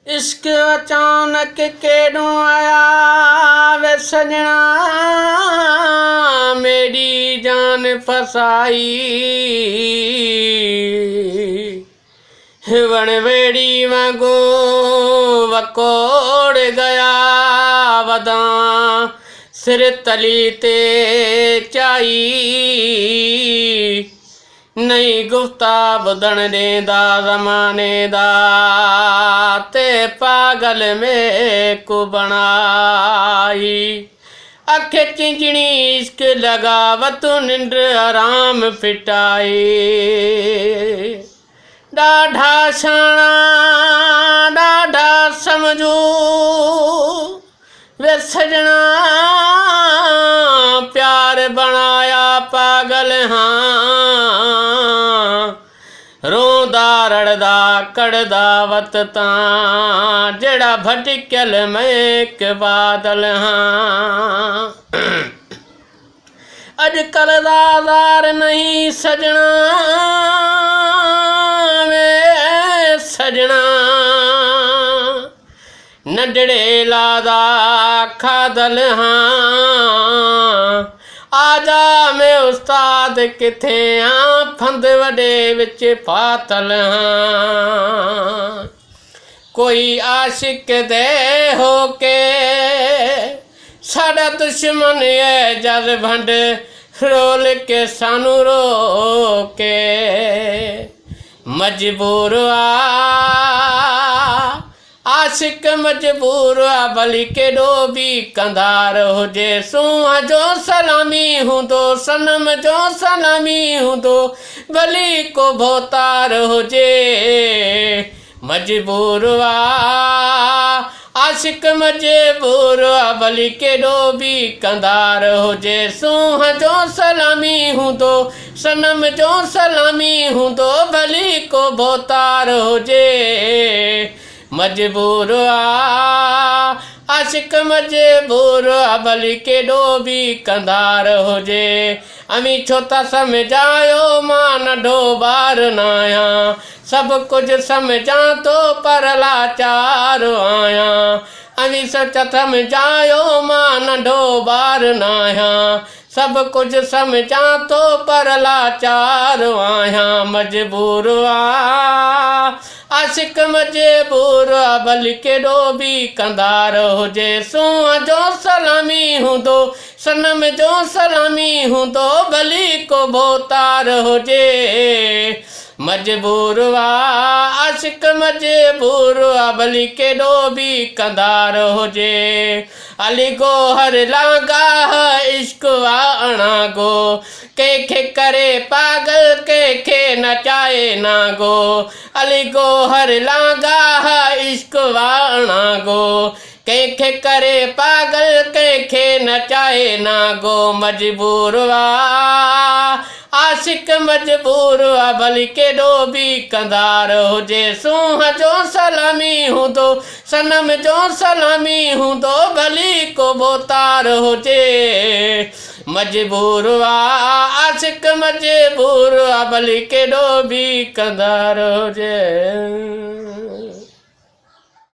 इश्क अचानक केड़ों आया वे सजना, मेरी जान फसाई। वणवेड़ी वांगो वकोड़ गया वदा, सिर तली ते चाई। नहीं गुफ्ता बुधण देंदा ज़माने दा, ते पागल में को बनाई। अख चिंजणी इश्क लगावत निंड आराम फिटाई। डाढ़ा शाना डाढ़ा समझू वे सजना, प्यार बनाया पागल हाँ। रोंदा रड़दा कड़दा वत तां, जेड़ा भटकल महक बादल हाँ। अजकल दा ज़ार नहीं सजना वे सजना, नंढड़े लादा खादल हाँ। आजा मैं उस्ताद किथे हाँ, फंद वडे विच फातल हाँ। कोई आशिक दे होके साड़ा दुश्मन है जल भंड, रोल के सानू रोके। मजबूर आशिक मजबूर भली केॾो भी कंधार हुजे, सूंह जो सलामी हूंदो सनम जो सलामी हूंदो, भली को भोतार हुजे। मजबूर आशिक मजबूर भली केॾो भी कंधार हुजे, सूंह जो सलामी हूंदो सनम जो सलामी हूंदो, भली को भोतार हुजे। मजबूर आशिक मजबूर भली केॾो भी कंधार हुजे। अमी छो था समझायो मां नंढो ॿार न आहियां, सभु कुझु सम्झां तो पर लाचार आहियां। अमी सच सम्झायो मां नंढो ॿार न आहियां, सभु कुझु सम्झां तो पर लाचार आहियां। मजबूर आशिक मजबूर भली केॾो भी कंधार हुजे, सूंह जो सलामी हूंदो सनम जो सलामी हूंदो, भली को भोतार हुजे। मजबूर आशिक मजबूर भली केॾो भी कंधार हुजे। अली गोहर लागा इश्क अणागो, कंहिंखे करे पागल कंहिंखे नचाए नागो। अली गोहर लागा इश्क अणागो, कंहिंखे करे पागल कंहिंखे नचाए नागो। मजबूर आशिक मजबूर भली केॾो भी कंधार हुजे, सूंह जो सलामी हूंदो सनम जो सलामी हूंदो, भली को भोतार हुजे। मजबूर आशिक मजबूर भली केॾो भी कंधार हुजे।